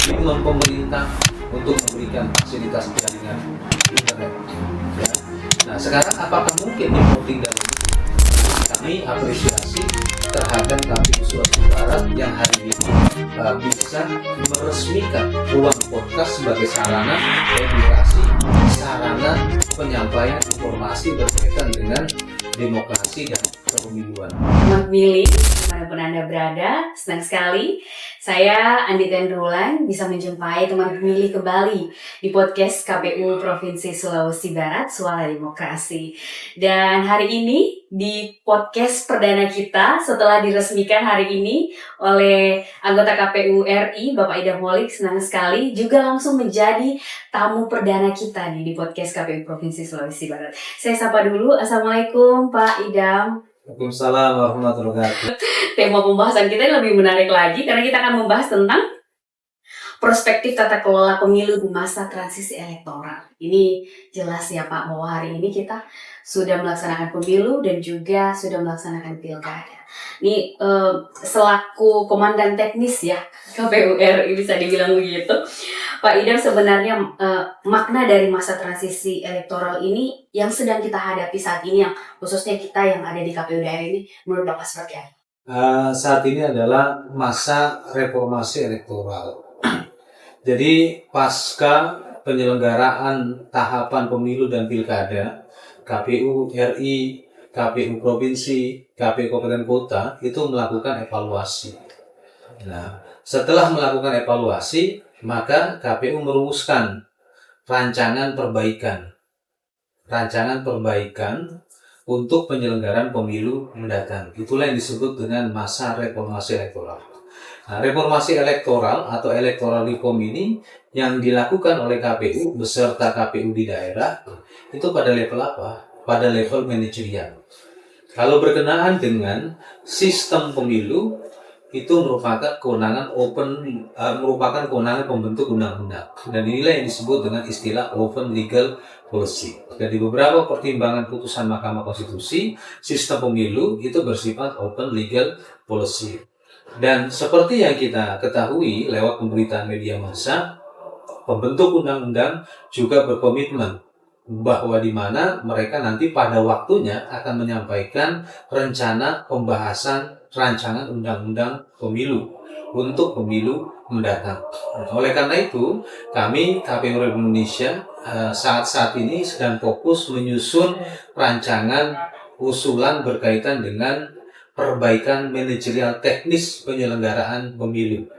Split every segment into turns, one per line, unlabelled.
komitmen pemerintah untuk memberikan fasilitas jaringan internet. Ya. Nah, sekarang apakah mungkin voting dari itu? Kami apresiasi terhadap KPU Sulawesi Barat yang hari ini bisa meresmikan ruang podcast sebagai sarana edukasi, sarana penyampaian informasi berkaitan dengan demokrasi dan kepemiluan.
Teman pemilih, dimanapun Anda berada, senang sekali saya Andi Tendrulan bisa menjumpai teman pemilih kembali di podcast KPU Provinsi Sulawesi Barat, Suara Demokrasi. Dan hari ini di podcast perdana kita setelah diresmikan hari ini oleh anggota KPU RI, Bapak Idam Holik, senang sekali juga langsung menjadi tamu perdana kita nih di podcast KPU Provinsi Sulawesi Barat. Saya sapa dulu, Assalamualaikum Pak Idam.
Waalaikumsalam warahmatullahi wabarakatuh.
Tema pembahasan kita lebih menarik lagi karena kita akan membahas tentang perspektif tata kelola pemilu di masa transisi elektoral. Ini jelas ya Pak bahwa hari ini kita sudah melaksanakan pemilu dan juga sudah melaksanakan pilkada. Ini selaku komandan teknis ya KPU RI bisa dibilang begitu. Pak Idam, sebenarnya makna dari masa transisi elektoral ini yang sedang kita hadapi saat ini, yang khususnya kita yang ada di KPU daerah ini, menurut Bapak seperti apa?
Saat ini adalah masa reformasi elektoral. Jadi pasca penyelenggaraan tahapan pemilu dan pilkada, KPU RI, KPU Provinsi, KPU Kabupaten Kota itu melakukan evaluasi. Nah, setelah melakukan evaluasi, maka KPU merumuskan rancangan perbaikan untuk penyelenggaraan pemilu mendatang. Itulah yang disebut dengan masa reformasi elektoral. Nah, reformasi elektoral atau electoral reform ini yang dilakukan oleh KPU beserta KPU di daerah itu pada level apa? Pada level manajerial. Kalau berkenaan dengan sistem pemilu, itu merupakan kewenangan pembentuk undang-undang, dan inilah yang disebut dengan istilah open legal policy. Dan di beberapa pertimbangan putusan Mahkamah Konstitusi, sistem pemilu itu bersifat open legal policy. Dan seperti yang kita ketahui lewat pemberitaan media massa, pembentuk undang-undang juga berkomitmen bahwa di mana mereka nanti pada waktunya akan menyampaikan rencana pembahasan rancangan undang-undang pemilu untuk pemilu mendatang. Oleh karena itu, kami KPU Republik Indonesia saat ini sedang fokus menyusun rancangan usulan berkaitan dengan perbaikan manajerial teknis penyelenggaraan pemilu.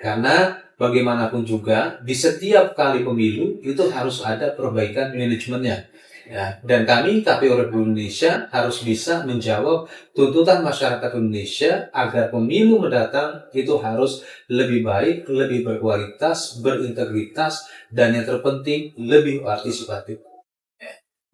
Karena bagaimanapun juga di setiap kali pemilu itu harus ada perbaikan manajemennya. Ya, dan kami KPU Republik Indonesia harus bisa menjawab tuntutan masyarakat Indonesia agar pemilu mendatang itu harus lebih baik, lebih berkualitas, berintegritas, dan yang terpenting lebih partisipatif.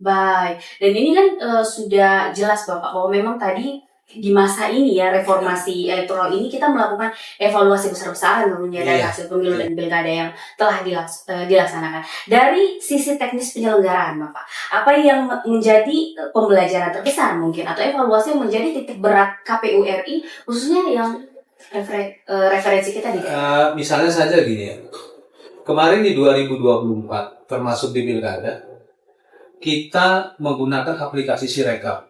Baik, dan ini kan sudah jelas Bapak bahwa memang tadi di masa ini ya reformasi elektoral ini kita melakukan evaluasi besar-besaran tentunya dari hasil pemilu dan pilkada yang telah dilaksanakan. Dari sisi teknis penyelenggaraan Bapak, apa yang menjadi pembelajaran terbesar mungkin atau evaluasi yang menjadi titik berat KPU RI khususnya yang referensi kita di
misalnya saja gini ya. Kemarin di 2024 termasuk di pilkada, kita menggunakan aplikasi Sirekap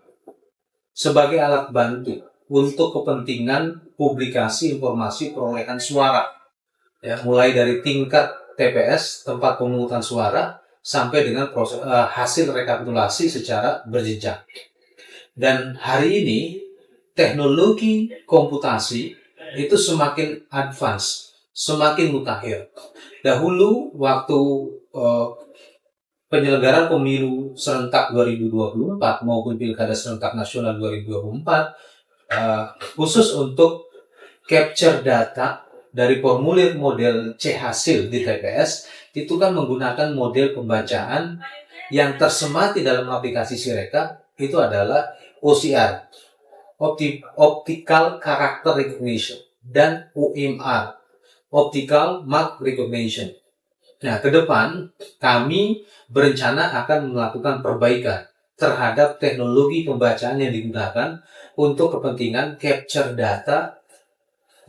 sebagai alat bantu untuk kepentingan publikasi informasi perolehan suara, ya, mulai dari tingkat TPS tempat pemungutan suara sampai dengan proses hasil rekapitulasi secara berjenjang. Dan hari ini teknologi komputasi itu semakin advance, semakin mutakhir. Dahulu waktu penyelenggaraan pemilu serentak 2024 maupun pilkada serentak nasional 2024, khusus untuk capture data dari formulir model C hasil di TPS, itu kan menggunakan model pembacaan yang tersemati dalam aplikasi Sirekap, itu adalah OCR, Optical Character Recognition, dan OMR, Optical Mark Recognition. Nah, ke depan kami berencana akan melakukan perbaikan terhadap teknologi pembacaan yang digunakan untuk kepentingan capture data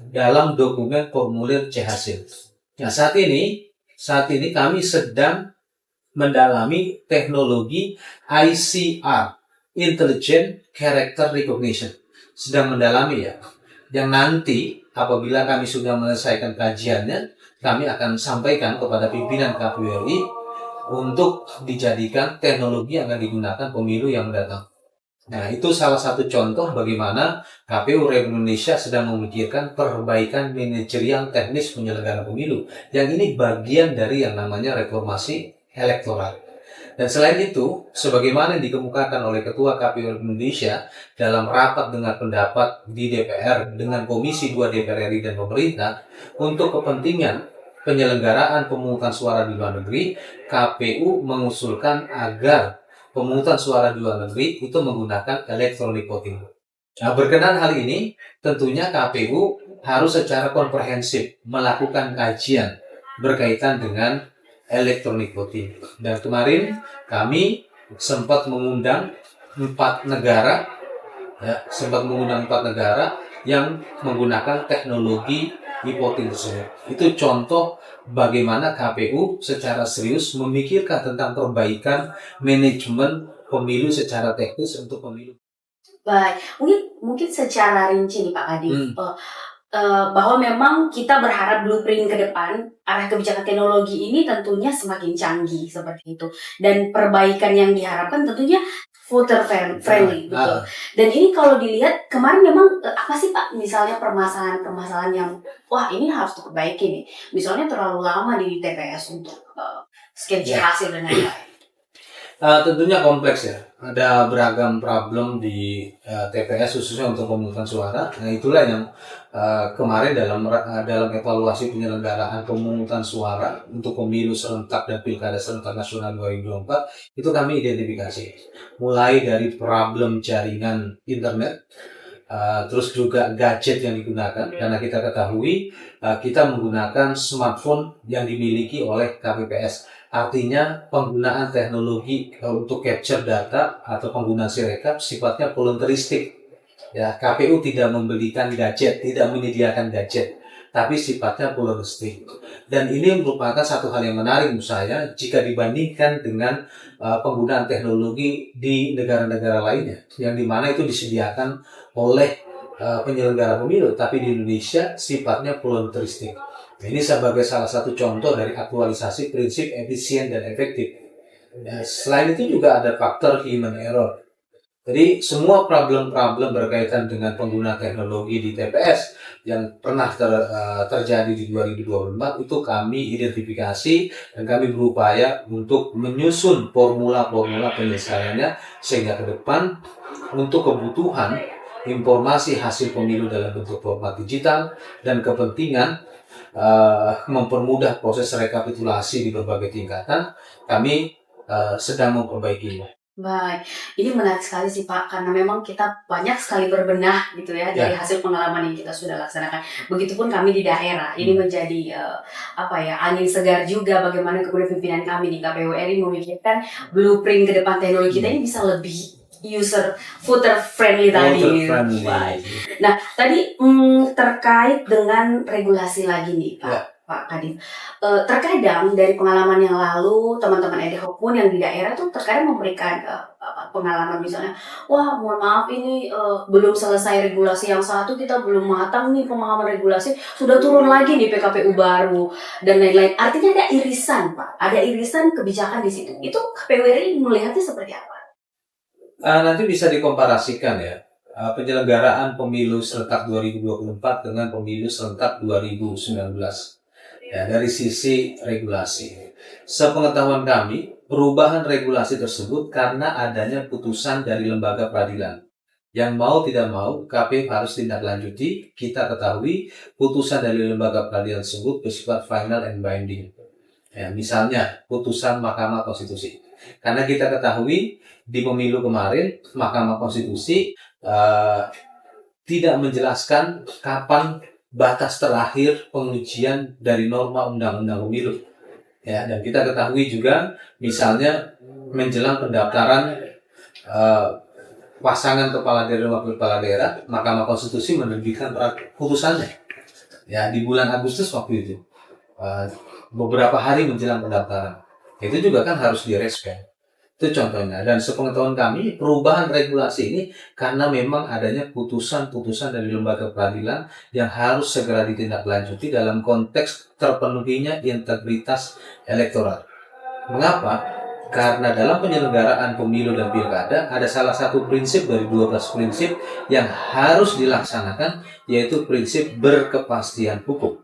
dalam dokumen formulir C hasil. Nah, saat ini kami sedang mendalami teknologi ICR, Intelligent Character Recognition. Sedang mendalami ya. Yang nanti apabila kami sudah menyelesaikan kajiannya, kami akan sampaikan kepada pimpinan KPU RI untuk dijadikan teknologi yang akan digunakan pemilu yang mendatang. Nah, itu salah satu contoh bagaimana KPU Republik Indonesia sedang memikirkan perbaikan manajerial teknis penyelenggara pemilu. Yang ini bagian dari yang namanya reformasi elektoral. Dan selain itu, sebagaimana yang dikemukakan oleh Ketua KPU Republik Indonesia dalam rapat dengar pendapat di DPR dengan Komisi 2 DPR RI dan pemerintah, untuk kepentingan penyelenggaraan pemungutan suara di luar negeri, KPU mengusulkan agar pemungutan suara di luar negeri itu menggunakan electronic voting. Nah, berkenaan hal ini, tentunya KPU harus secara komprehensif melakukan kajian berkaitan dengan electronic voting. Dan kemarin kami sempat mengundang 4 negara, yang menggunakan teknologi e-voting tersebut. Itu contoh bagaimana KPU secara serius memikirkan tentang perbaikan manajemen pemilu secara teknis untuk pemilu.
Baik, mungkin secara rinci nih Pak Kadif, bahwa memang kita berharap blueprint ke depan arah kebijakan teknologi ini tentunya semakin canggih seperti itu, dan perbaikan yang diharapkan tentunya voter friendly, betul. Dan ini kalau dilihat kemarin memang apa sih Pak, misalnya permasalahan yang wah ini harus diperbaiki nih, misalnya terlalu lama di TPS untuk scan hasil dan lain-lain.
Tentunya kompleks ya. Ada beragam problem di TPS khususnya untuk pemungutan suara. Nah, itulah yang kemarin dalam evaluasi penyelenggaraan pemungutan suara untuk pemilu serentak dan pilkada serentak nasional 2024 itu kami identifikasi. Mulai dari problem jaringan internet, terus juga gadget yang digunakan, karena kita ketahui kita menggunakan smartphone yang dimiliki oleh KPPS. Artinya penggunaan teknologi untuk capture data atau penggunaan sirekap sifatnya voluntaristik. Ya, KPU tidak membelikan gadget, tidak menyediakan gadget, tapi sifatnya voluntaristik. Dan ini merupakan satu hal yang menarik menurut saya jika dibandingkan dengan penggunaan teknologi di negara-negara lainnya, yang dimana itu disediakan oleh penyelenggara pemilu, tapi di Indonesia sifatnya voluntaristik. Ini sebagai salah satu contoh dari aktualisasi prinsip efisien dan efektif. Ya, selain itu juga ada faktor human error. Jadi semua problem-problem berkaitan dengan pengguna teknologi di TPS yang pernah terjadi di 2024 itu kami identifikasi dan kami berupaya untuk menyusun formula-formula penyelesaiannya sehingga ke depan untuk kebutuhan informasi hasil pemilu dalam bentuk format digital dan kepentingan mempermudah proses rekapitulasi di berbagai tingkatan, kami sedang memperbaikinya.
Baik, ini menarik sekali sih Pak, karena memang kita banyak sekali berbenah gitu ya dari hasil pengalaman yang kita sudah laksanakan. Begitupun kami di daerah, ini menjadi angin segar juga bagaimana kemudian pimpinan kami di KPU RI memikirkan blueprint ke depan teknologi kita ini bisa lebih voter friendly tadi. Nah, tadi terkait dengan regulasi lagi nih Pak Kadif. Terkadang dari pengalaman yang lalu teman-teman EDHOK pun yang di daerah tuh terkadang memberikan pengalaman misalnya, wah mohon maaf ini belum selesai regulasi yang satu, kita belum matang nih pemahaman regulasi, sudah turun lagi nih PKPU baru dan lain-lain. Artinya ada irisan Pak, ada irisan kebijakan di situ. Itu KPU RI melihatnya seperti apa?
Nanti bisa dikomparasikan ya, penyelenggaraan pemilu serentak 2024 dengan pemilu serentak 2019 ya, dari sisi regulasi. Sepengetahuan kami, perubahan regulasi tersebut karena adanya putusan dari lembaga peradilan. Yang mau tidak mau, KPU harus tindaklanjuti. Kita ketahui putusan dari lembaga peradilan tersebut bersifat final and binding. Ya, misalnya putusan Mahkamah Konstitusi. Karena kita ketahui di pemilu kemarin Mahkamah Konstitusi tidak menjelaskan kapan batas terakhir pengujian dari norma undang-undang pemilu. Ya, dan kita ketahui juga misalnya menjelang pendaftaran pasangan kepala daerah dan wakil kepala daerah, Mahkamah Konstitusi menerbitkan putusannya. Ya, di bulan Agustus waktu itu. uh, beberapa hari menjelang pendaftaran. Itu juga kan harus direspon. Itu contohnya. Dan sepengetahuan kami, perubahan regulasi ini karena memang adanya putusan-putusan dari lembaga peradilan yang harus segera ditindaklanjuti dalam konteks terpenuhinya integritas elektoral. Mengapa? Karena dalam penyelenggaraan pemilu dan pilkada ada salah satu prinsip dari 12 prinsip yang harus dilaksanakan, yaitu prinsip berkepastian hukum.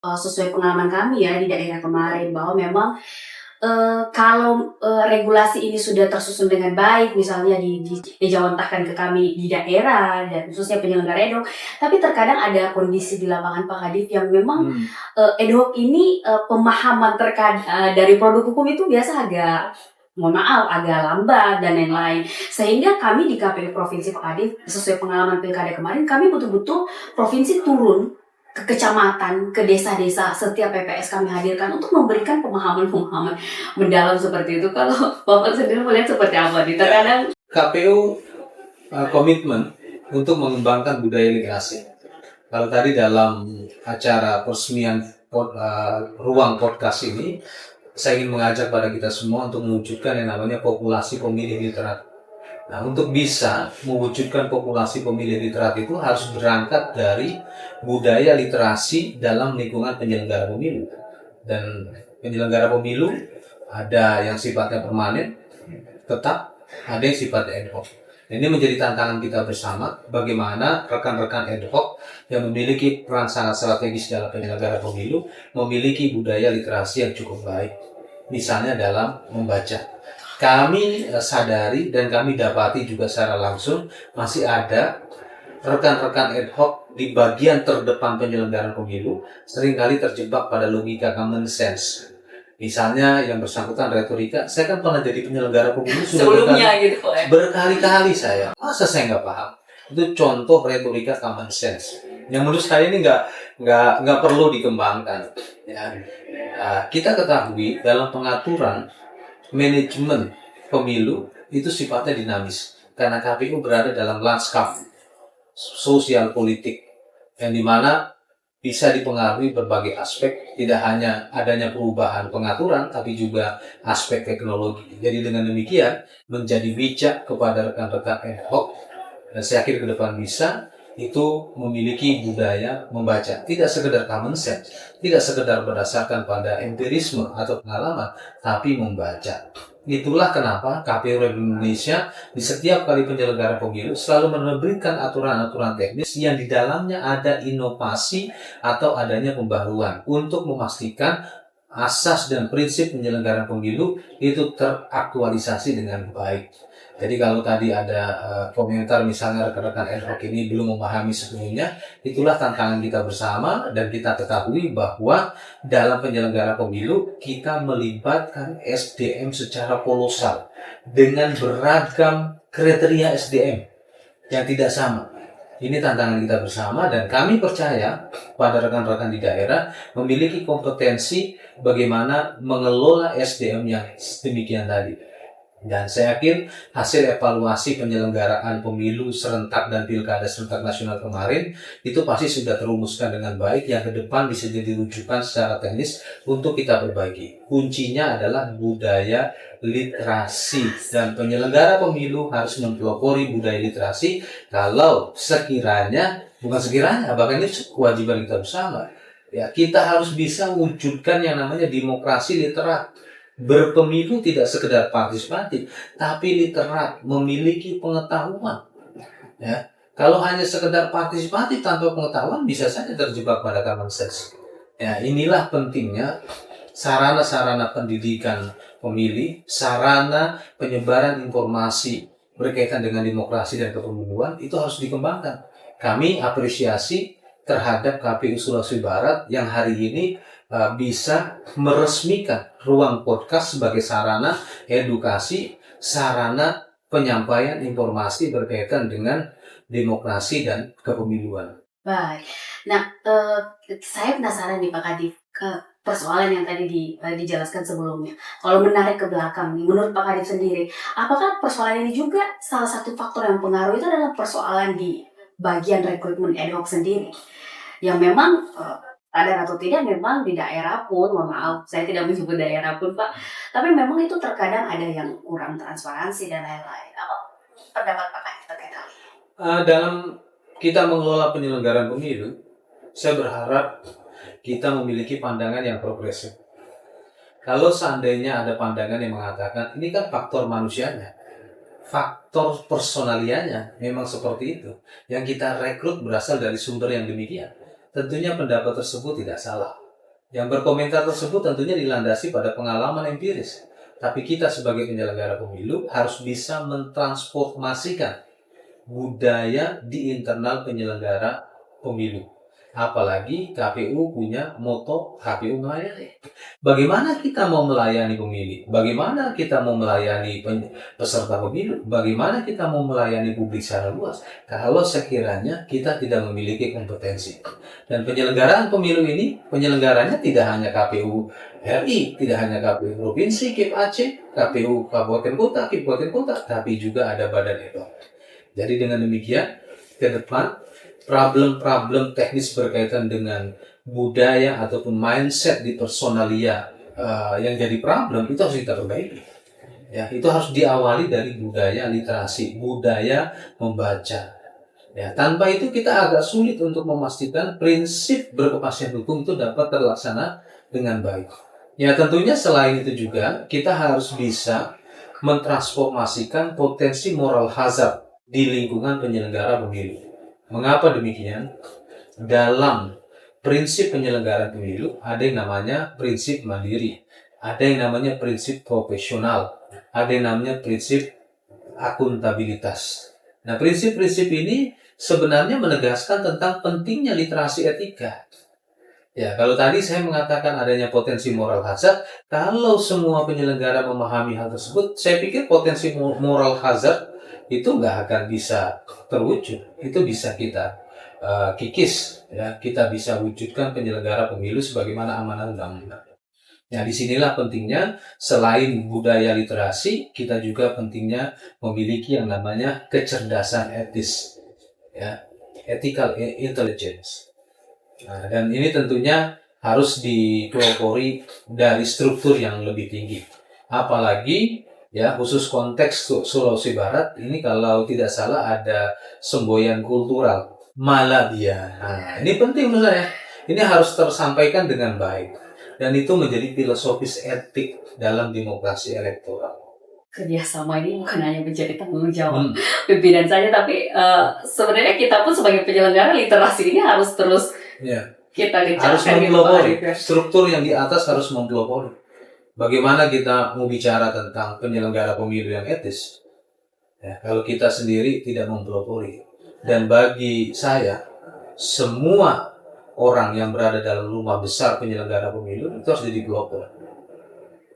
Sesuai pengalaman kami ya di daerah kemarin, bahwa memang kalau regulasi ini sudah tersusun dengan baik, misalnya dijawantahkan ke kami di daerah dan khususnya penyelenggara ad hoc, tapi terkadang ada kondisi di lapangan Pak Kadif yang memang ad hoc ini pemahaman dari produk hukum itu biasa agak, mohon maaf, agak lambat dan lain-lain. Sehingga kami di KPU Provinsi Pak Kadif, sesuai pengalaman pilkada kemarin, kami betul-betul provinsi turun ke kecamatan, ke desa-desa, setiap PPS kami hadirkan untuk memberikan pemahaman-pemahaman mendalam seperti itu. Kalau Bapak sendiri melihat seperti apa? Terkadang
KPU komitmen untuk mengembangkan budaya literasi. Kalau tadi dalam acara peresmian ruang podcast ini, saya ingin mengajak pada kita semua untuk mewujudkan yang namanya populasi pemilih literat. Nah, untuk bisa mewujudkan populasi pemilih literat itu harus berangkat dari budaya literasi dalam lingkungan penyelenggara pemilu. Dan penyelenggara pemilu ada yang sifatnya permanen, tetap, ada yang sifatnya ad hoc. Ini menjadi tantangan kita bersama, bagaimana rekan-rekan ad hoc yang memiliki peran sangat strategis dalam penyelenggara pemilu memiliki budaya literasi yang cukup baik. Misalnya dalam membaca. Kami sadari dan kami dapati juga secara langsung masih ada rekan-rekan ad hoc di bagian terdepan penyelenggaraan pemilu seringkali terjebak pada logika common sense. Misalnya yang bersangkutan retorika, saya kan pernah jadi penyelenggara pemilu
sebelumnya
berkali-kali saya. Masa saya nggak paham? Itu contoh retorika common sense. Yang menurut saya ini nggak perlu dikembangkan. Ya. Kita ketahui dalam pengaturan manajemen pemilu itu sifatnya dinamis karena KPU berada dalam lanskap sosial politik yang dimana bisa dipengaruhi berbagai aspek, tidak hanya adanya perubahan pengaturan tapi juga aspek teknologi. Jadi dengan demikian menjadi bijak kepada rekan-rekan ad hoc dan saya kira ke depan bisa itu memiliki budaya membaca, tidak sekedar common sense, tidak sekedar berdasarkan pada empirisme atau pengalaman, tapi membaca. Itulah kenapa KPU Republik Indonesia di setiap kali penyelenggara pemilu selalu menerbitkan aturan-aturan teknis yang di dalamnya ada inovasi atau adanya pembaruan untuk memastikan asas dan prinsip penyelenggaraan pemilu itu teraktualisasi dengan baik. Jadi kalau tadi ada komentar misalnya rekan-rekan ad hoc ini belum memahami sepenuhnya, itulah tantangan kita bersama dan kita ketahui bahwa dalam penyelenggaraan pemilu kita melibatkan SDM secara kolosal dengan beragam kriteria SDM yang tidak sama. Ini tantangan kita bersama dan kami percaya pada rekan-rekan di daerah memiliki kompetensi bagaimana mengelola SDM yang demikian tadi. Dan saya yakin hasil evaluasi penyelenggaraan pemilu serentak dan pilkada serentak nasional kemarin itu pasti sudah terumuskan dengan baik yang ke depan bisa jadi rujukan secara teknis untuk kita perbaiki. Kuncinya adalah budaya literasi dan penyelenggara pemilu harus mempelopori budaya literasi kalau bahkan ini kewajiban kita bersama. Ya, kita harus bisa wujudkan yang namanya demokrasi literat. Berpemilu tidak sekedar partisipatif, tapi literat, memiliki pengetahuan. Ya, kalau hanya sekedar partisipatif tanpa pengetahuan, bisa saja terjebak pada common sense. Ya, inilah pentingnya sarana-sarana pendidikan pemilih, sarana penyebaran informasi berkaitan dengan demokrasi dan kepemiluan itu harus dikembangkan. Kami apresiasi terhadap KPU Sulawesi Barat yang hari ini bisa meresmikan ruang podcast sebagai sarana edukasi, sarana penyampaian informasi berkaitan dengan demokrasi dan kepemiluan.
Baik. Nah, saya penasaran nih Pak Kadif ke persoalan yang tadi dijelaskan sebelumnya. Kalau menarik ke belakang nih, menurut Pak Kadif sendiri, apakah persoalan ini juga salah satu faktor yang pengaruh itu adalah persoalan di bagian rekrutmen ad hoc sendiri? Yang memang sadar atau tidak memang di daerah pun, mohon maaf saya tidak menyebut daerah pun Pak, tapi memang itu terkadang ada yang kurang transparansi dan lain-lain. Apa pendapat Pak terkait hal ini?
Dalam kita mengelola penyelenggaraan pemilu, saya berharap kita memiliki pandangan yang progresif. Kalau seandainya ada pandangan yang mengatakan ini kan faktor manusianya, faktor personalianya memang seperti itu, yang kita rekrut berasal dari sumber yang demikian, tentunya pendapat tersebut tidak salah. Yang berkomentar tersebut tentunya dilandasi pada pengalaman empiris. Tapi kita sebagai penyelenggara pemilu harus bisa mentransformasikan budaya di internal penyelenggara pemilu. Apalagi KPU punya moto KPU melayani. Bagaimana kita mau melayani pemilih? Bagaimana kita mau melayani peserta pemilu? Bagaimana kita mau melayani publik secara luas? Kalau sekiranya kita tidak memiliki kompetensi. Dan penyelenggaraan pemilu ini, penyelenggaranya tidak hanya KPU RI, tidak hanya KPU Provinsi, KIP Aceh, KPU Kabupaten Kota, Kabupaten Kota, tapi juga ada badan etok. Jadi dengan demikian, ke depan problem-problem teknis berkaitan dengan budaya ataupun mindset di personalia yang jadi problem itu harus kita perbaiki. Ya, itu harus diawali dari budaya literasi, budaya membaca. Ya, tanpa itu kita agak sulit untuk memastikan prinsip berkepastian hukum itu dapat terlaksana dengan baik. Ya, tentunya selain itu juga kita harus bisa mentransformasikan potensi moral hazard di lingkungan penyelenggara pemilu. Mengapa demikian? Dalam prinsip penyelenggaraan pemilu ada yang namanya prinsip mandiri, ada yang namanya prinsip profesional, ada yang namanya prinsip akuntabilitas. Nah, prinsip-prinsip ini sebenarnya menegaskan tentang pentingnya literasi etika. Ya, kalau tadi saya mengatakan adanya potensi moral hazard, kalau semua penyelenggara memahami hal tersebut, saya pikir potensi moral hazard itu nggak akan bisa terwujud. Itu bisa kita kikis, ya, kita bisa wujudkan penyelenggara pemilu sebagaimana amanah undang-undang. Nah, disinilah pentingnya selain budaya literasi, kita juga pentingnya memiliki yang namanya kecerdasan etis, ya, ethical intelligence. Nah, dan ini tentunya harus dipelopori dari struktur yang lebih tinggi. Apalagi ya khusus konteks Sulawesi Barat ini kalau tidak salah ada semboyan kultural Malabia. Nah, ini penting menurut saya. Ini harus tersampaikan dengan baik dan itu menjadi filosofis etik dalam demokrasi elektoral.
Kerjasama ini bukan hanya menjadi tanggung jawab pimpinan saja, tapi sebenarnya kita pun sebagai penyelenggara literasi ini harus terus kita
harus mempelopori. Struktur yang di atas harus mempelopori. Bagaimana kita mau bicara tentang penyelenggara pemilu yang etis? Ya, kalau kita sendiri tidak mempelopori. Dan bagi saya, semua orang yang berada dalam rumah besar penyelenggara pemilu itu harus jadi pelopor.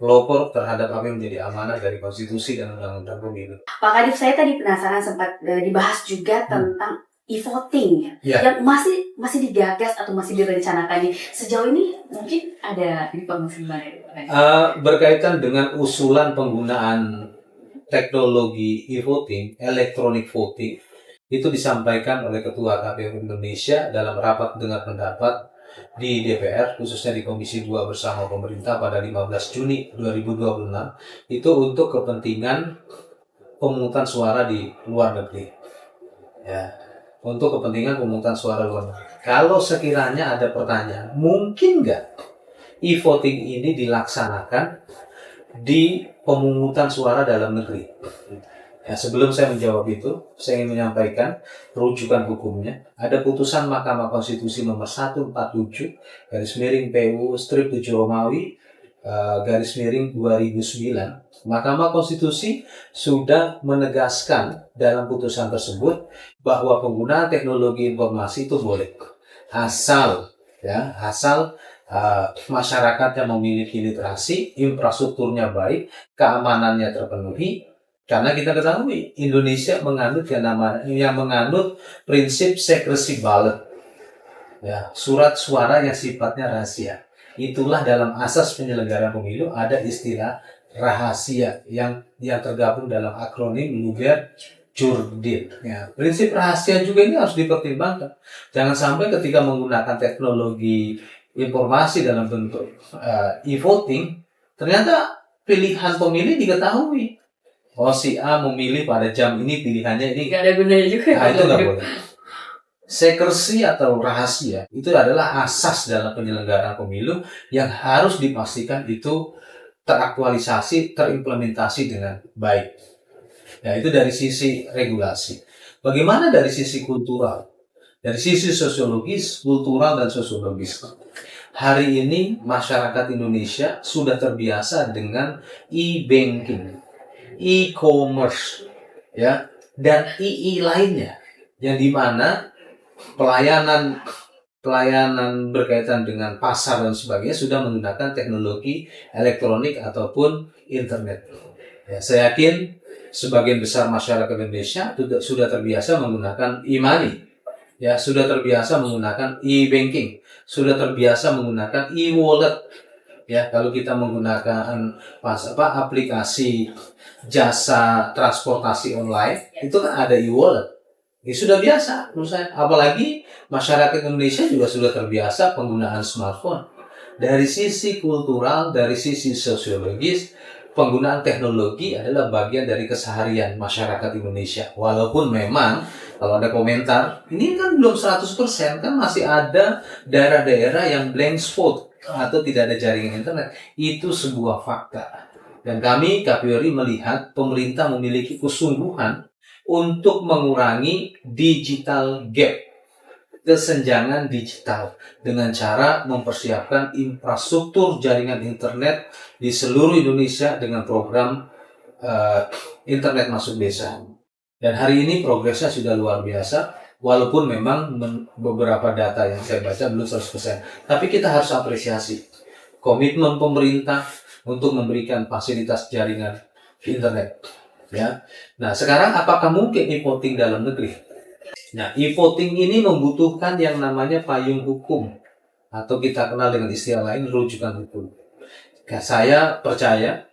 Pelopor terhadap apa yang menjadi amanah dari konstitusi dan undang-undang pemilu.
Pak Kadif, saya tadi penasaran sempat dibahas juga tentang e-voting yang masih digagas atau masih direncanakan nih. Sejauh ini mungkin ada informasi mana?
Berkaitan dengan usulan penggunaan teknologi e-voting, electronic voting, itu disampaikan oleh Ketua KPU Indonesia dalam rapat dengar pendapat di DPR, khususnya di Komisi 2 bersama pemerintah pada 15 Juni 2026, itu untuk kepentingan pemungutan suara di luar negeri. Ya, untuk kepentingan pemungutan suara luar negeri. Kalau sekiranya ada pertanyaan, mungkin nggak e-voting ini dilaksanakan di pemungutan suara dalam negeri? Ya, sebelum saya menjawab itu, saya ingin menyampaikan rujukan hukumnya. Ada putusan Mahkamah Konstitusi nomor 147 garis miring PU strip 7 Romawi garis miring 2009. Mahkamah Konstitusi sudah menegaskan dalam putusan tersebut bahwa penggunaan teknologi informasi itu boleh asal masyarakatnya memiliki literasi, infrastrukturnya baik, keamanannya terpenuhi. Karena kita ketahui Indonesia menganut yang menganut prinsip secrecy ballot, ya, surat suara yang sifatnya rahasia. Itulah dalam asas penyelenggaraan pemilu ada istilah rahasia yang tergabung dalam akronim Luger Jurdil. Ya, prinsip rahasia juga ini harus dipertimbangkan. Jangan sampai ketika menggunakan teknologi informasi dalam bentuk e-voting, ternyata pilihan pemilih diketahui. Oh, si A memilih pada jam ini, pilihannya ini.
Nggak ada gunanya juga.
Nah, itu nggak boleh. Secrecy atau rahasia itu adalah asas dalam penyelenggaraan pemilu yang harus dipastikan itu teraktualisasi, terimplementasi dengan baik. Ya, itu dari sisi regulasi. Bagaimana dari sisi kultural? Dari sisi sosiologis, kultural, dan sosiologis. Hari ini masyarakat Indonesia sudah terbiasa dengan e-banking, e-commerce, ya, dan II lainnya, yang dimana pelayanan berkaitan dengan pasar dan sebagainya sudah menggunakan teknologi elektronik ataupun internet. Ya, saya yakin sebagian besar masyarakat Indonesia sudah terbiasa menggunakan e-money, ya, sudah terbiasa menggunakan e-banking, sudah terbiasa menggunakan e-wallet. Ya, kalau kita menggunakan aplikasi jasa transportasi online, itu kan ada e-wallet. Ini sudah biasa menurut saya. Apalagi masyarakat Indonesia juga sudah terbiasa penggunaan smartphone. Dari sisi kultural, dari sisi sosiologis, penggunaan teknologi adalah bagian dari keseharian masyarakat Indonesia. Walaupun memang kalau ada komentar, ini kan belum 100%, kan masih ada daerah-daerah yang blank spot atau tidak ada jaringan internet. Itu sebuah fakta. Dan kami KPRI melihat pemerintah memiliki kesungguhan untuk mengurangi digital gap, kesenjangan digital, dengan cara mempersiapkan infrastruktur jaringan internet di seluruh Indonesia dengan program internet masuk desa. Dan hari ini progresnya sudah luar biasa, walaupun memang beberapa data yang saya baca belum 100%. Tapi kita harus apresiasi komitmen pemerintah untuk memberikan fasilitas jaringan internet. Ya. Nah, sekarang apakah mungkin e-voting dalam negeri? Nah, e-voting ini membutuhkan yang namanya payung hukum, atau kita kenal dengan istilah lain rujukan hukum. Saya percaya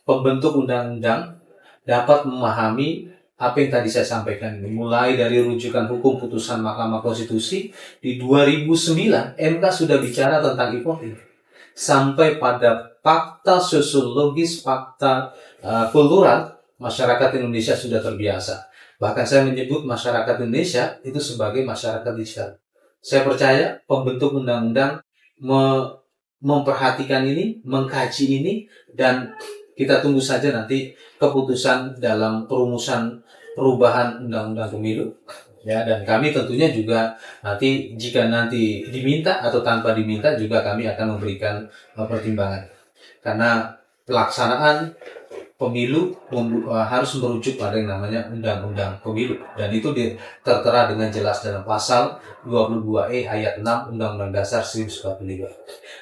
pembentuk undang-undang dapat memahami apa yang tadi saya sampaikan ini, mulai dari rujukan hukum putusan Mahkamah Konstitusi di 2009, MK sudah bicara tentang e-voting, sampai pada fakta sosiologis, fakta kultural. Masyarakat Indonesia sudah terbiasa. Bahkan saya menyebut masyarakat Indonesia itu sebagai masyarakat digital. Saya percaya pembentuk undang-undang memperhatikan ini, mengkaji ini, dan kita tunggu saja nanti keputusan dalam perumusan perubahan undang-undang pemilu. Ya, dan kami tentunya juga nanti jika nanti diminta atau tanpa diminta juga kami akan memberikan pertimbangan. Karena pelaksanaan pemilu harus merujuk pada yang namanya undang-undang pemilu, dan itu tertera dengan jelas dalam pasal 22E ayat 6 Undang-Undang Dasar 1945.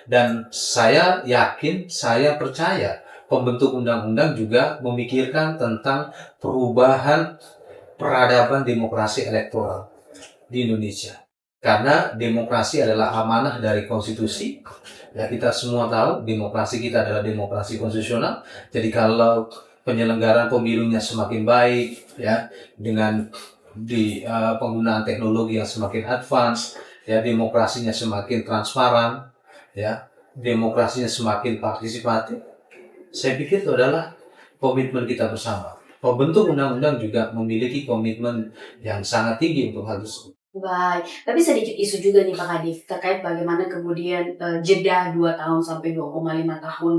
Dan saya yakin, saya percaya pembentuk undang-undang juga memikirkan tentang perubahan peradaban demokrasi elektoral di Indonesia. Karena demokrasi adalah amanah dari konstitusi. Ya, kita semua tahu demokrasi kita adalah demokrasi konstitusional. Jadi kalau penyelenggaraan pemilunya semakin baik, ya, dengan penggunaan teknologi yang semakin advance, ya, demokrasinya semakin transparan, ya, demokrasinya semakin partisipatif, saya pikir itu adalah komitmen kita bersama. Pembentuk undang-undang juga memiliki komitmen yang sangat tinggi untuk hal tersebut.
Baik, tapi sedikit isu juga nih Pak Kadif terkait bagaimana kemudian jeda 2 tahun sampai 2,5 tahun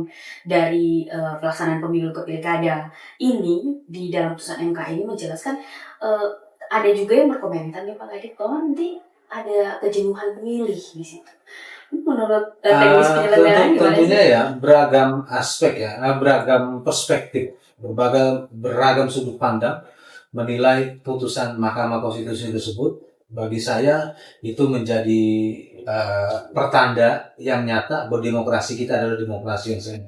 dari pelaksanaan pemilu ke pilkada ini di dalam putusan MK ini menjelaskan ada juga yang berkomentar nih Pak Kadif bahwa nanti ada kejenuhan pemilih di situ. Menurut teknis penyelenggaraan gimana sih?
Tentunya ya beragam aspek, ya, beragam perspektif, beragam sudut pandang menilai putusan Mahkamah Konstitusi tersebut. Bagi saya itu menjadi pertanda yang nyata bahwa demokrasi kita adalah demokrasi yang sehat.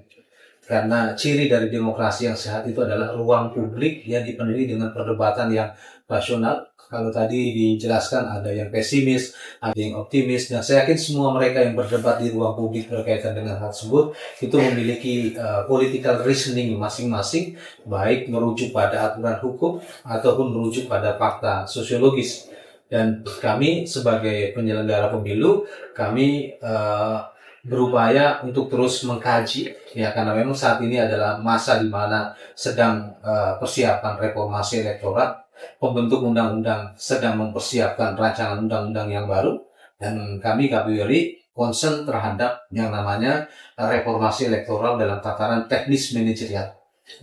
Karena ciri dari demokrasi yang sehat itu adalah ruang publik yang dipenuhi dengan perdebatan yang rasional. Kalau tadi dijelaskan ada yang pesimis, ada yang optimis, dan saya yakin semua mereka yang berdebat di ruang publik berkaitan dengan hal tersebut itu memiliki political reasoning masing-masing, baik merujuk pada aturan hukum ataupun merujuk pada fakta sosiologis. Dan kami sebagai penyelenggara pemilu, kami berupaya untuk terus mengkaji, ya, karena memang saat ini adalah masa di mana sedang persiapan reformasi elektoral, pembentuk undang-undang sedang mempersiapkan rancangan undang-undang yang baru, dan kami KPU RI concern terhadap yang namanya reformasi elektoral dalam tataran teknis manajerial.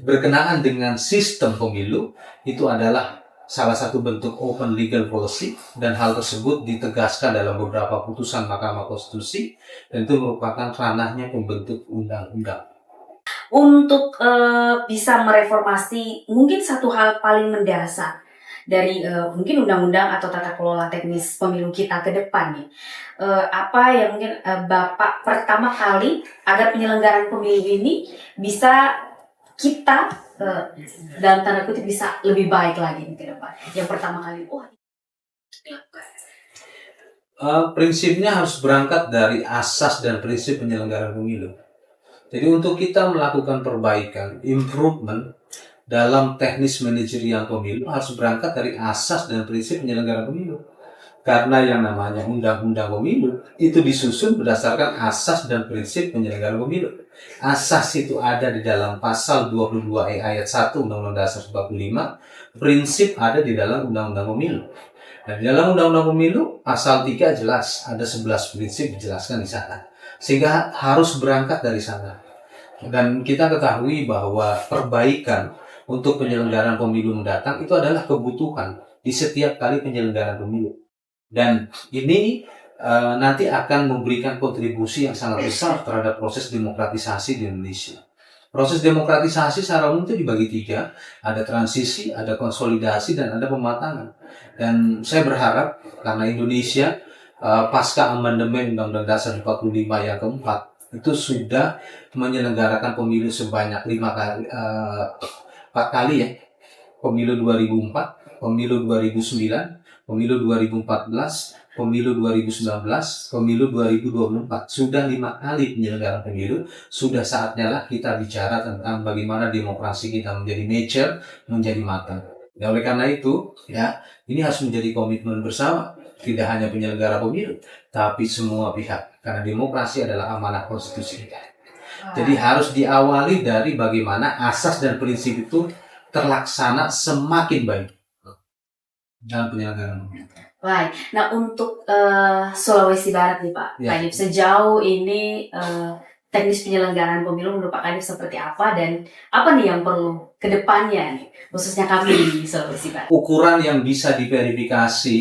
Berkenaan dengan sistem pemilu, itu adalah salah satu bentuk open legal policy, dan hal tersebut ditegaskan dalam beberapa putusan Mahkamah Konstitusi, dan itu merupakan ranahnya pembentuk undang-undang.
Untuk bisa mereformasi mungkin satu hal paling mendasar dari mungkin undang-undang atau tata kelola teknis pemilu kita ke depan nih, apa yang mungkin Bapak pertama kali agar penyelenggaraan pemilu ini bisa kita dalam tanda kutip bisa lebih baik lagi ke depan. Yang pertama kali,
prinsipnya harus berangkat dari asas dan prinsip penyelenggaraan pemilu. Jadi untuk kita melakukan perbaikan, improvement dalam teknis manajerial pemilu harus berangkat dari asas dan prinsip penyelenggaraan pemilu. Karena yang namanya undang-undang pemilu itu disusun berdasarkan asas dan prinsip penyelenggaraan pemilu. Asas itu ada di dalam pasal 22E ayat 1 Undang-Undang Dasar 45, prinsip ada di dalam Undang-Undang Pemilu. Dan di dalam Undang-Undang Pemilu pasal 3 jelas ada 11 prinsip dijelaskan di sana. Sehingga harus berangkat dari sana. Dan kita ketahui bahwa perbaikan untuk penyelenggaraan pemilu mendatang itu adalah kebutuhan di setiap kali penyelenggaraan pemilu. Dan ini nanti akan memberikan kontribusi yang sangat besar terhadap proses demokratisasi di Indonesia. Proses demokratisasi secara umum itu dibagi 3, ada transisi, ada konsolidasi, dan ada pematangan. Dan saya berharap karena Indonesia pasca amandemen Undang-Undang Dasar 45 yang keempat itu sudah menyelenggarakan pemilu sebanyak 4 kali ya. Pemilu 2004, pemilu 2009, pemilu 2014, pemilu 2019, pemilu 2024. Sudah 5 kali penyelenggaraan pemilu. Sudah saatnya lah kita bicara tentang bagaimana demokrasi kita menjadi mature, menjadi matang. Dan oleh karena itu, ya, ini harus menjadi komitmen bersama. Tidak hanya penyelenggara pemilu, tapi semua pihak. Karena demokrasi adalah amanah konstitusi kita. Jadi harus diawali dari bagaimana asas dan prinsip itu terlaksana semakin baik dalam penyelenggaraan pemilu.
baik. Nah, untuk Sulawesi Barat nih Pak,
Ya.
Kadif, sejauh ini teknis penyelenggaraan pemilu menurut Pak Kadif seperti apa, dan apa nih yang perlu ke depannya nih, khususnya kami di Sulawesi Barat?
Ukuran yang bisa diverifikasi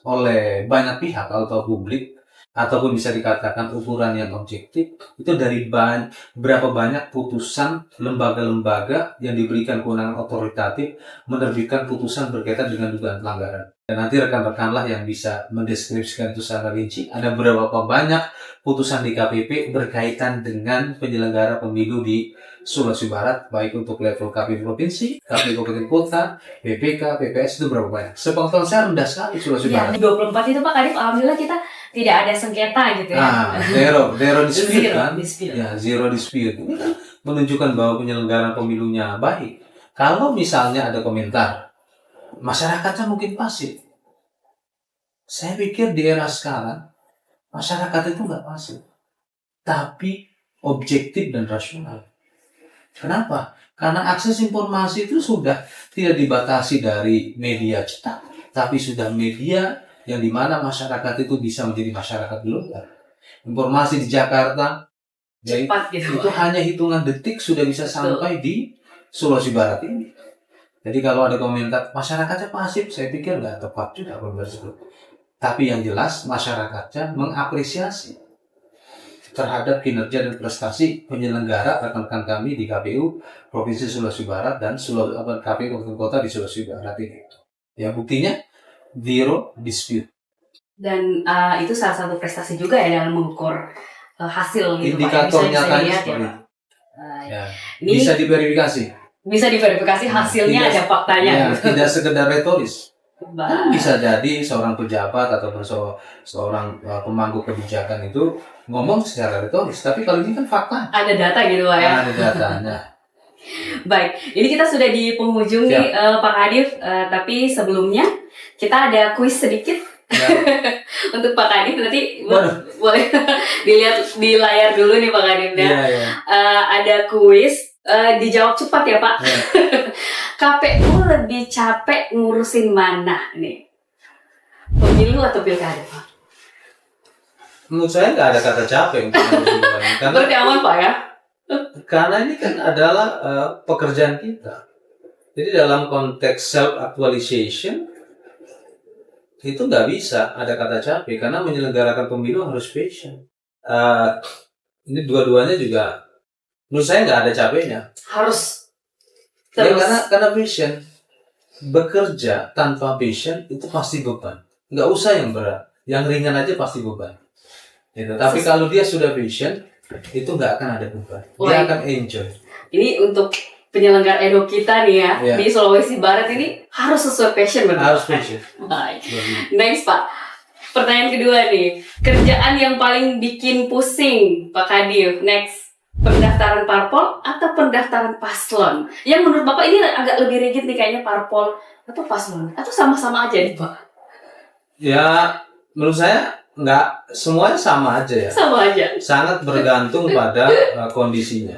oleh banyak pihak atau publik, ataupun bisa dikatakan ukuran yang objektif, itu dari berapa banyak putusan lembaga-lembaga yang diberikan kewenangan otoritatif menerbitkan putusan berkaitan dengan dugaan pelanggaran. Dan nanti rekan-rekanlah yang bisa mendeskripsikan itu secara rinci. Ada berapa banyak putusan di KPP berkaitan dengan penyelenggara pemilu di Sulawesi Barat, baik untuk level KPU provinsi, KPU kabupaten kota, PPK, PPS, itu berapa banyak? Sepengetahuan saya rendah sekali Sulawesi
Ya,
Barat.
di 24 itu Pak Kadif, alhamdulillah kita tidak ada sengketa gitu ya.
Zero dispute
Zero
kan?
dispute.
Ya, zero dispute. Ini kan menunjukkan bahwa penyelenggaraan pemilunya baik. Kalau misalnya ada komentar, masyarakatnya mungkin pasif. Saya pikir di era sekarang, masyarakat itu nggak pasif, tapi objektif dan rasional. Kenapa? Karena akses informasi itu sudah tidak dibatasi dari media cetak, tapi sudah media yang dimana masyarakat itu bisa menjadi masyarakat global. Informasi di Jakarta
Cepat gitu
itu
Pak.
hanya hitungan detik sudah bisa sampai di Sulawesi Barat ini. Jadi kalau ada komentar masyarakatnya pasif, saya pikir nggak tepat juga komentar tersebut. Tapi yang jelas masyarakatnya mengapresiasi terhadap kinerja dan prestasi penyelenggara rekan-rekan kami di KPU Provinsi Sulawesi Barat dan KPU Kabupaten Kota di Sulawesi Barat ini. Ya, buktinya zero dispute.
Dan itu salah satu prestasi juga ya dalam mengukur hasil gitu
Indikator
Pak.
nyatanya
dilihat
seperti
Pak.
itu. Ya.
Ini
Bisa diverifikasi.
bisa diverifikasi hasilnya,
Tidak-
ada faktanya.
Ya, tidak sekedar retoris.
Bah.
Bisa jadi seorang pejabat ataupun seorang pemangku kebijakan itu ngomong secara retoris, tapi kalau ini kan fakta.
Ada data gitu Pak ya.
Ada datanya.
Baik, ini kita sudah di penghujung nih Pak Kadif, tapi sebelumnya kita ada kuis sedikit
Ya.
Untuk Pak Kadif nanti
Waduh.
boleh dilihat di layar dulu nih Pak Kadif ya.
Iya, iya.
Ada kuis, dijawab cepat ya Pak.
Iya.
KPU lebih capek ngurusin mana nih? Pemilu atau pilkada Pak?
Menurut saya nggak ada kata capek untuk ngurusin barang.
Berarti aman Pak ya?
Karena ini kan adalah pekerjaan kita. Jadi dalam konteks self actualization itu nggak bisa ada kata capek karena menyelenggarakan pemilu harus passion. Ini dua-duanya juga menurut saya nggak ada capeknya.
Harus
Ya
terus.
karena passion. Bekerja tanpa passion itu pasti beban. Nggak usah yang berat, yang ringan aja pasti beban. Gitu. Tapi kalau dia sudah passion, itu nggak akan ada beban. Dia akan enjoy.
Ini untuk penyelenggara edo kita nih ya,
Iya.
di Sulawesi Barat ini harus sesuai passion betul.
Harus passion.
Baik. Next Pak, pertanyaan kedua nih, kerjaan yang paling bikin pusing Pak Kadif. Next, pendaftaran parpol atau pendaftaran paslon? Yang menurut Bapak ini agak lebih rigid nih kayaknya parpol atau paslon atau sama-sama aja nih Pak?
Ya, menurut saya nggak semuanya sama aja ya.
Sama aja.
Sangat bergantung pada kondisinya.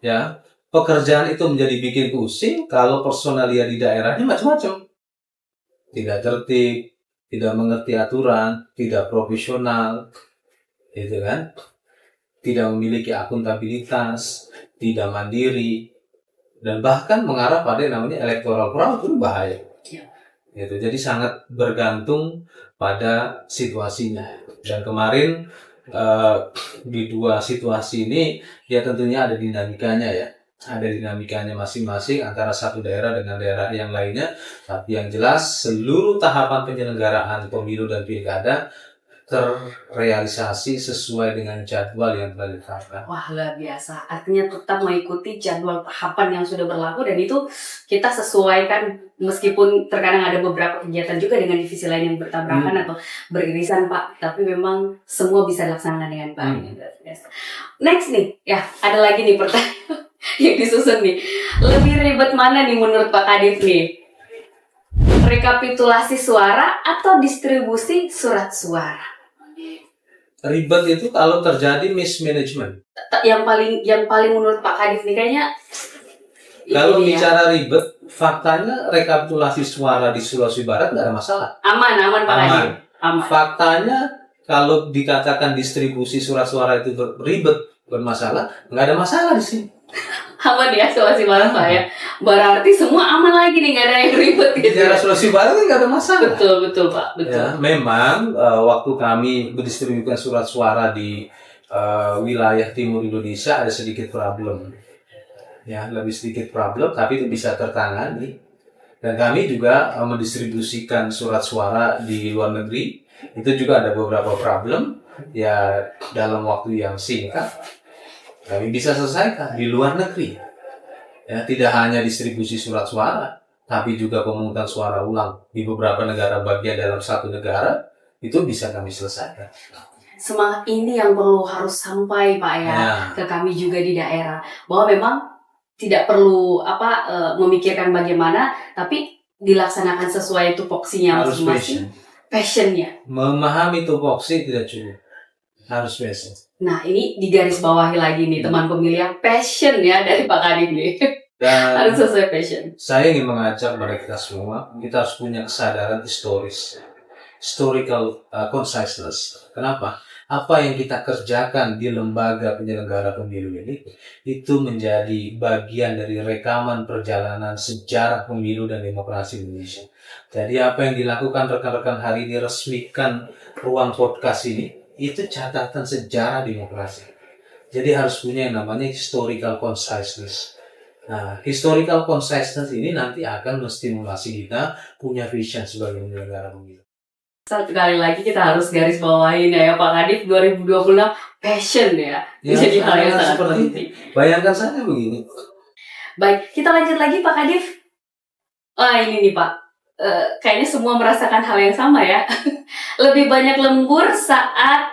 Ya, pekerjaan itu menjadi bikin pusing kalau personalia di daerahnya macam-macam. Tidak tertib, tidak mengerti aturan, tidak profesional, gitu kan? Tidak memiliki akuntabilitas, tidak mandiri, dan bahkan mengarah pada yang namanya electoral fraud itu bahaya. Gitu. Jadi sangat bergantung pada situasinya. Dan kemarin di dua situasi ini ya tentunya ada dinamikanya ya. Ada dinamikanya masing-masing antara satu daerah dengan daerah yang lainnya. Tapi yang jelas seluruh tahapan penyelenggaraan pemilu dan pilkada terrealisasi sesuai dengan jadwal yang telah ditetapkan.
Wah, luar biasa. Artinya tetap mengikuti jadwal tahapan yang sudah berlaku dan itu kita sesuaikan meskipun terkadang ada beberapa kegiatan juga dengan divisi lain yang bertabrakan atau beririsan Pak. Tapi memang semua bisa dilaksanakan dengan baik. Next nih, ya ada lagi nih pertanyaan yang disusun nih. Lebih ribet mana nih menurut Pak Kadif nih? Rekapitulasi suara atau distribusi surat suara?
Ribet itu kalau terjadi mismanagement.
Yang paling menurut Pak Kadif nih kayaknya
Kalau
ini ya.
bicara ribet, faktanya rekapitulasi suara di Sulawesi Barat nggak ada masalah.
Aman Pak Kadif. Aman.
Faktanya kalau dikatakan distribusi surat suara itu ribet, bermasalah, nggak ada masalah di sini.
Aman ya Sulawesi Barat Pak ya. Berarti semua aman lagi nih, nggak ada yang ribet gitu.
Bicara Sulawesi Barat kan nggak ada masalah.
Betul Pak, betul.
Ya, memang waktu kami mendistribusikan surat suara di wilayah timur Indonesia ada sedikit problem. Ya, lebih sedikit problem, tapi itu bisa tertangani. Dan kami juga mendistribusikan surat suara di luar negeri. Itu juga ada beberapa problem. Ya, dalam waktu yang singkat, kami bisa selesaikan di luar negeri. Ya, tidak hanya distribusi surat suara, tapi juga pemungutan suara ulang di beberapa negara bagian dalam satu negara, itu bisa kami selesaikan.
Semangat ini yang perlu harus sampai Pak ya, ke kami juga di daerah. Bahwa memang tidak perlu memikirkan bagaimana, tapi dilaksanakan sesuai tupoksinya masing-masing. Passionnya.
Memahami tupoksi tidak cukup. Harus passion.
Nah ini digarisbawahi lagi nih teman pemilihan passion ya dari Pak Kadif nih.
Dan
harus sesuai passion.
Saya ingin mengajak kepada kita semua, kita harus punya kesadaran historis, historical conciseness. Kenapa? Apa yang kita kerjakan di lembaga penyelenggara pemilu ini itu menjadi bagian dari rekaman perjalanan sejarah pemilu dan demokrasi Indonesia. Jadi apa yang dilakukan rekan-rekan hari ini, resmikan ruang podcast ini, itu catatan sejarah demokrasi. Jadi harus punya yang namanya historical conciseness. Nah, historical conciseness ini nanti akan menstimulasi kita punya vision sebagai penyelenggara pemilu.
Sekali lagi kita harus garis bawahin ya Pak Kadif, 2026 passion ya. Jadi hal yang sangat penting.
Bayangkan saja begini.
Baik, kita lanjut lagi Pak Kadif. Ini nih Pak, kayaknya semua merasakan hal yang sama ya. Lebih banyak lembur saat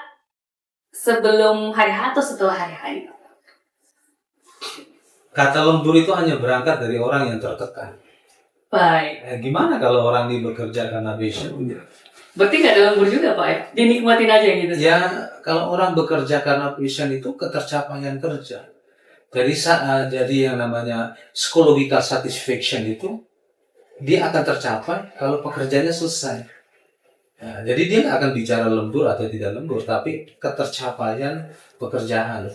sebelum hari H atau setelah hari H?
Kata lembur itu hanya berangkat dari orang yang tertekan.
Baik.
Gimana kalau orang ini bekerja karena passion?
Berarti nggak ada lembur juga Pak ya? Dinikmatin aja gitu.
Ya, kalau orang bekerja karena passion itu ketercapaian kerja. Jadi yang namanya psychological satisfaction itu dia akan tercapai kalau pekerjaannya selesai. Nah, jadi dia nggak akan bicara lembur atau tidak lembur, tapi ketercapaian pekerjaan.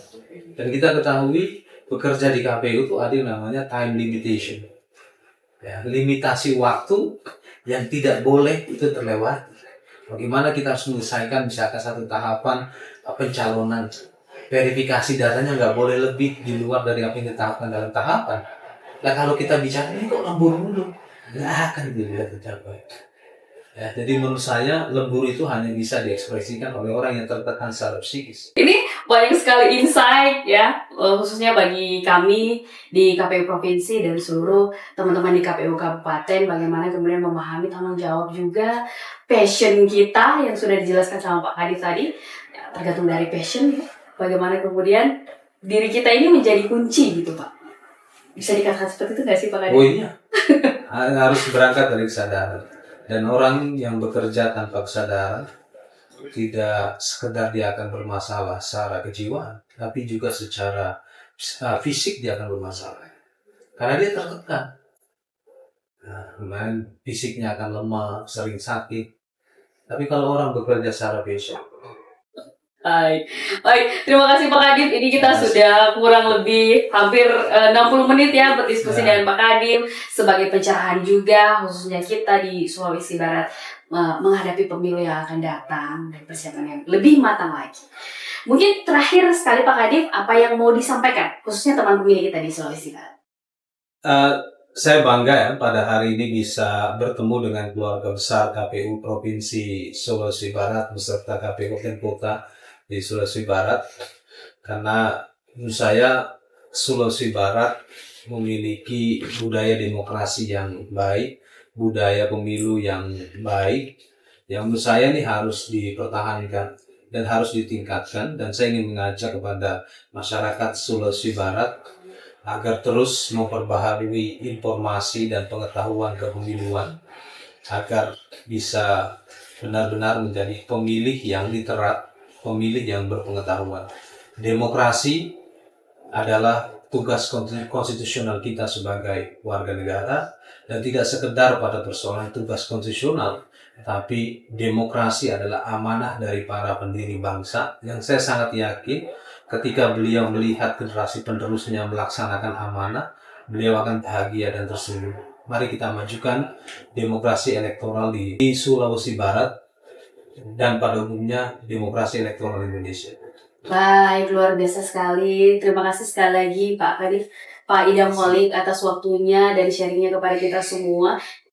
Dan kita ketahui bekerja di KPU itu ada yang namanya time limitation. Ya, limitasi waktu yang tidak boleh itu terlewati. Bagaimana kita harus menyelesaikan misalkan satu tahapan pencalonan, verifikasi datanya nggak boleh lebih di luar dari apa yang ditetapkan dalam tahapan. Nah kalau kita bicara ini kok lembur dulu, nggak akan bisa tercapai. Ya, jadi menurut saya lembur itu hanya bisa diekspresikan oleh orang yang tertekan secara psikis.
Ini banyak sekali insight ya, khususnya bagi kami di KPU Provinsi dan seluruh teman-teman di KPU Kabupaten, bagaimana kemudian memahami tanggung jawab juga passion kita yang sudah dijelaskan sama Pak Kadif tadi, ya, tergantung dari passion, bagaimana kemudian diri kita ini menjadi kunci gitu Pak. Bisa dikatakan seperti itu nggak sih Pak Kadif?
Oh iya, harus berangkat dari kesadaran. Dan orang yang bekerja tanpa kesadaran tidak sekedar dia akan bermasalah secara kejiwaan, tapi juga secara fisik dia akan bermasalah. Karena dia tertekan. Nah, fisiknya akan lemah, sering sakit. Tapi kalau orang bekerja secara passion,
Baik, terima kasih Pak Kadif. Ini kita sudah kurang lebih hampir 60 menit ya berdiskusi dengan Pak Kadif sebagai pencerahan juga, khususnya kita di Sulawesi Barat menghadapi pemilu yang akan datang dan persiapan yang lebih matang lagi. Mungkin terakhir sekali Pak Kadif, apa yang mau disampaikan khususnya teman pemilih kita di Sulawesi Barat?
Saya bangga ya pada hari ini bisa bertemu dengan keluarga besar KPU Provinsi Sulawesi Barat beserta KPU Kabupaten Kota di Sulawesi Barat, karena menurut saya Sulawesi Barat memiliki budaya demokrasi yang baik, budaya pemilu yang baik, yang menurut saya ini harus dipertahankan dan harus ditingkatkan. Dan saya ingin mengajak kepada masyarakat Sulawesi Barat agar terus memperbaharui informasi dan pengetahuan kepemiluan agar bisa benar-benar menjadi pemilih yang literat, pemilih yang berpengetahuan. Demokrasi adalah tugas konstitusional kita sebagai warga negara, dan tidak sekedar pada persoalan tugas konstitusional, tapi demokrasi adalah amanah dari para pendiri bangsa yang saya sangat yakin ketika beliau melihat generasi penerusnya melaksanakan amanah, beliau akan bahagia dan tersenyum. Mari kita majukan demokrasi elektoral di Sulawesi Barat dan pada umumnya demokrasi elektoral Indonesia.
Baik, luar biasa sekali. Terima kasih sekali lagi Pak Kadif, Pak Idam Holik atas waktunya dan sharingnya kepada kita semua.